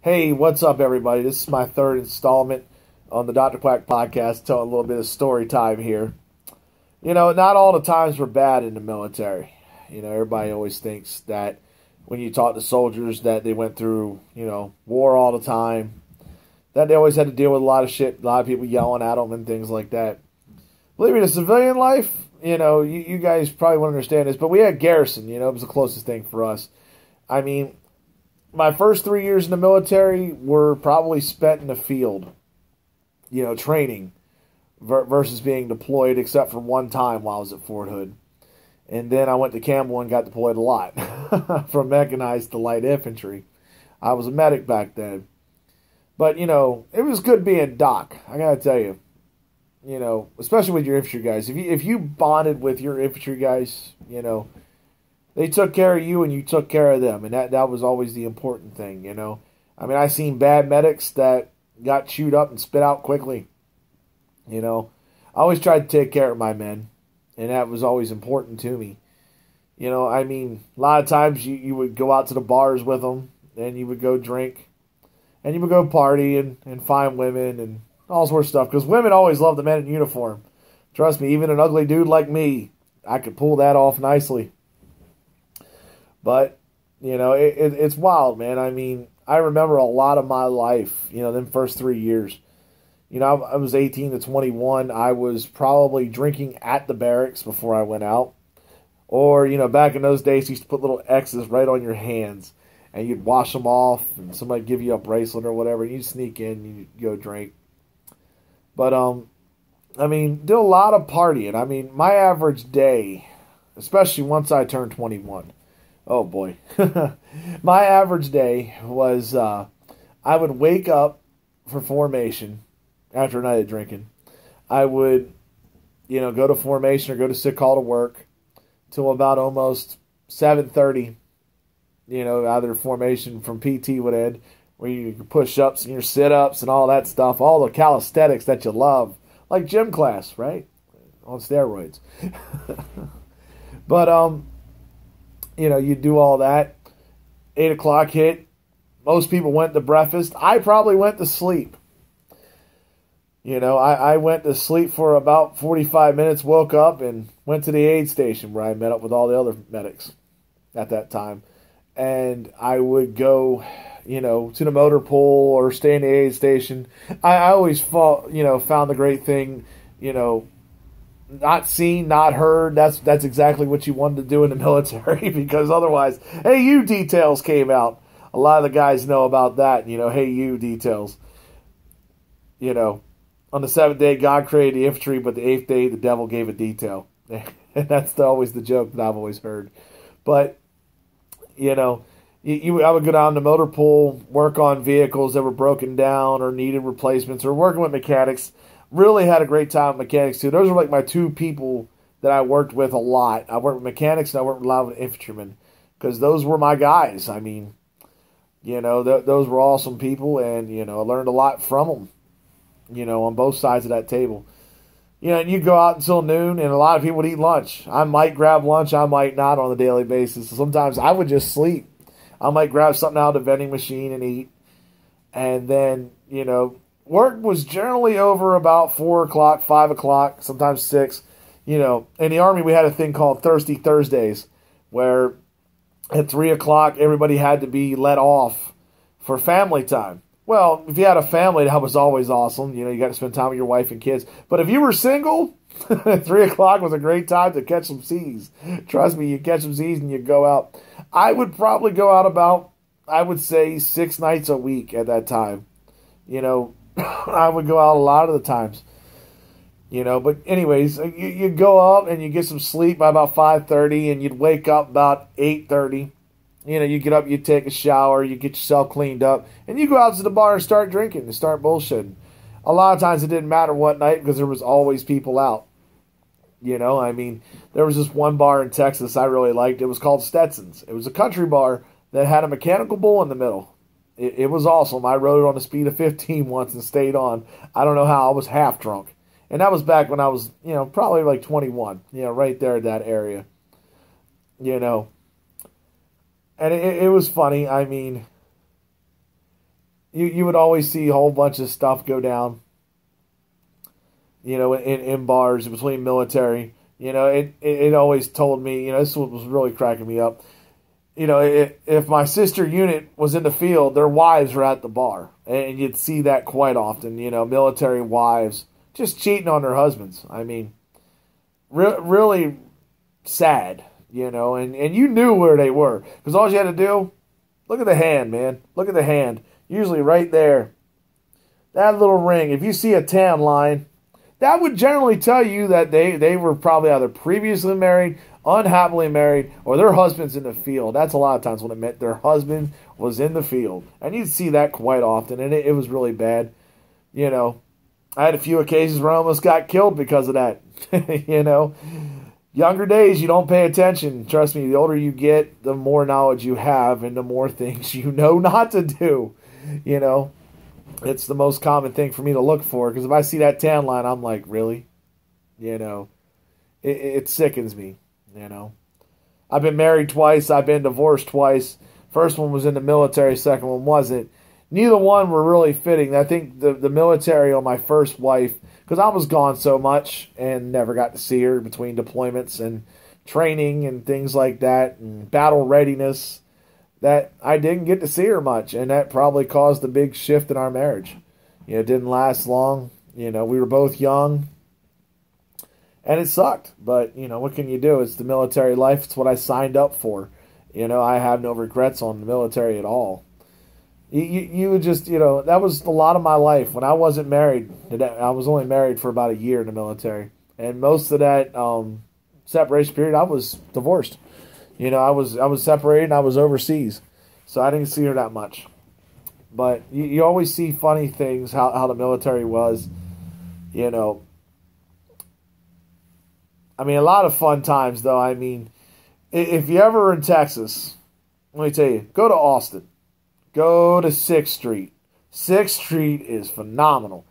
Hey, what's up, everybody? This is my third installment on the Dr. Quack podcast, telling a little bit of story time here. Not all the times were bad in the military. Everybody always thinks that when you talk to soldiers that they went through, war all the time, that they always had to deal with a lot of shit, a lot of people yelling at them and things like that. Believe me, the civilian life, you guys probably won't understand this, but we had garrison, it was the closest thing for us. I mean, my first 3 years in the military were probably spent in the field, training versus being deployed, except for one time while I was at Fort Hood. And then I went to Campbell and got deployed a lot from mechanized to light infantry. I was a medic back then. But, it was good being Doc. I got to tell you, especially with your infantry guys. If you bonded with your infantry guys, they took care of you and you took care of them. And that was always the important thing, I mean, I seen bad medics that got chewed up and spit out quickly. I always tried to take care of my men. And that was always important to me. I mean, a lot of times you would go out to the bars with them. And you would go drink. And you would go party and find women and all sorts of stuff. Because women always love the men in uniform. Trust me, even an ugly dude like me, I could pull that off nicely. But, it's wild, man. I mean, I remember a lot of my life, them first 3 years. I was 18 to 21. I was probably drinking at the barracks before I went out. Or, back in those days, you used to put little X's right on your hands. And you'd wash them off. And somebody give you a bracelet or whatever. And you'd sneak in and you'd go drink. But, I mean, did a lot of partying. I mean, my average day, especially once I turned 21. Oh, boy. My average day was I would wake up for formation after a night of drinking. I would, go to formation or go to sick call to work till about almost 7:30. Either formation from PT would end, where you push ups and your sit ups and all that stuff, all the calisthenics that you love, like gym class, right? On steroids. But you do all that. 8 o'clock hit. Most people went to breakfast. I probably went to sleep. I went to sleep for about 45 minutes, woke up, and went to the aid station where I met up with all the other medics at that time. And I would go, to the motor pool or stay in the aid station. I always found the great thing, not seen, not heard. That's exactly what you wanted to do in the military, because otherwise, hey, you details came out. A lot of the guys know about that, hey, you details. On the 7th day, God created the infantry, but the 8th day, the devil gave a detail. And that's always the joke that I've always heard. But, I would go down to the motor pool, work on vehicles that were broken down or needed replacements, or working with mechanics. Really had a great time with mechanics, too. Those were like my two people that I worked with a lot. I worked with mechanics and I worked with a lot of infantrymen, because those were my guys. I mean, those were awesome people, and, I learned a lot from them. On both sides of that table. And you go out until noon, and a lot of people would eat lunch. I might grab lunch, I might not on a daily basis. Sometimes I would just sleep. I might grab something out of the vending machine and eat. And then, work was generally over about 4 o'clock, 5 o'clock, sometimes 6. In the Army, we had a thing called Thirsty Thursdays, where at 3 o'clock, everybody had to be let off for family time. Well, if you had a family, that was always awesome. You got to spend time with your wife and kids. But if you were single, 3 o'clock was a great time to catch some Z's. Trust me, you catch some Z's and you go out. I would probably go out about, I would say, 6 nights a week at that time. I would go out a lot of the times. But anyways, you'd go out and you get some sleep by about 5:30, and you'd wake up about 8:30. You get up, you take a shower, you get yourself cleaned up, and you go out to the bar and start drinking and start bullshitting. A lot of times it didn't matter what night, because there was always people out. I mean, there was this one bar in Texas I really liked. It was called Stetson's. It was a country bar that had a mechanical bull in the middle. It was awesome. I rode it on a speed of 15 once and stayed on. I don't know how. I was half drunk. And that was back when I was, probably like 21, right there in that area. And it was funny. I mean, you would always see a whole bunch of stuff go down, in bars between military. It always told me, this was really cracking me up. If my sister unit was in the field, their wives were at the bar. And you'd see that quite often, military wives just cheating on their husbands. I mean, really sad, and you knew where they were. Because all you had to do, look at the hand, man. Look at the hand. Usually right there. That little ring. If you see a tan line, that would generally tell you that they were probably either previously married, unhappily married, or their husband's in the field. That's a lot of times when it meant their husband was in the field. And you'd see that quite often, and it was really bad. I had a few occasions where I almost got killed because of that. Younger days, you don't pay attention. Trust me, the older you get, the more knowledge you have and the more things you know not to do. It's the most common thing for me to look for, because if I see that tan line, I'm like, really? It sickens me, I've been married twice. I've been divorced twice. First one was in the military. Second one wasn't. Neither one were really fitting. I think the military on my first wife, because I was gone so much and never got to see her between deployments and training and things like that and battle readiness, that I didn't get to see her much, and that probably caused a big shift in our marriage. It didn't last long. We were both young, and it sucked. But, what can you do? It's the military life. It's what I signed up for. I have no regrets on the military at all. You would just, that was a lot of my life. When I wasn't married, I was only married for about a year in the military. And most of that separation period, I was divorced. I was separated and I was overseas. So I didn't see her that much. But you always see funny things, how the military was. A lot of fun times, though. If you ever in Texas, let me tell you, go to Austin. Go to 6th Street. 6th Street is phenomenal.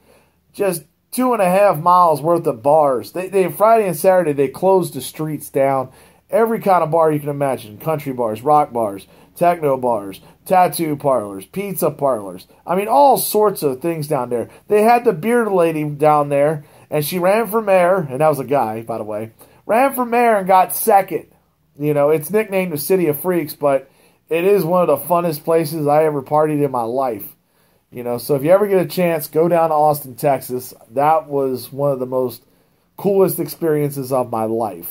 Just 2.5 miles worth of bars. They Friday and Saturday, they closed the streets down. Every kind of bar you can imagine. Country bars, rock bars, techno bars, tattoo parlors, pizza parlors. All sorts of things down there. They had the beard lady down there, and she ran for mayor, and that was a guy, by the way. Ran for mayor and got second. It's nicknamed the City of Freaks, but it is one of the funnest places I ever partied in my life. So if you ever get a chance, go down to Austin, Texas. That was one of the most coolest experiences of my life.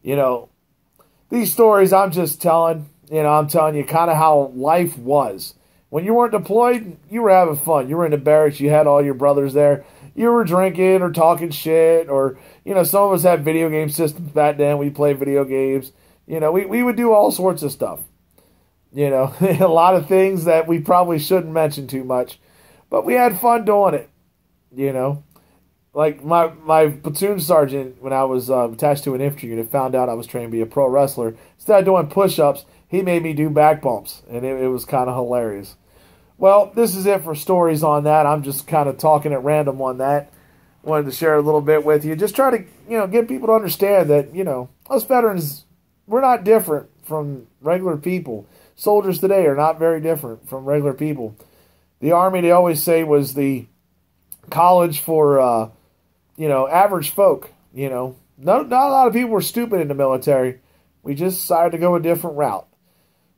These stories I'm just telling, I'm telling you kind of how life was. When you weren't deployed, you were having fun. You were in the barracks. You had all your brothers there. You were drinking or talking shit, or, some of us had video game systems back then. We played video games. We would do all sorts of stuff. A lot of things that we probably shouldn't mention too much. But we had fun doing it. Like my platoon sergeant, when I was attached to an infantry unit, found out I was trained to be a pro wrestler. Instead of doing push-ups, he made me do back bumps. And it was kind of hilarious. Well, this is it for stories on that. I'm just kind of talking at random on that. Wanted to share a little bit with you. Just try to, get people to understand that, us veterans, we're not different from regular people. Soldiers today are not very different from regular people. The Army, they always say, was the college for, average folk. Not a lot of people were stupid in the military. We just decided to go a different route.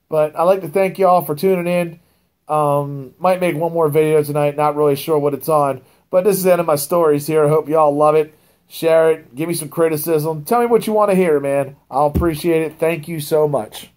But I'd like to thank y'all for tuning in. Might make one more video tonight. Not really sure what it's on. But this is the end of my stories here. I hope y'all love it. Share it. Give me some criticism. Tell me what you want to hear, man. I'll appreciate it. Thank you so much.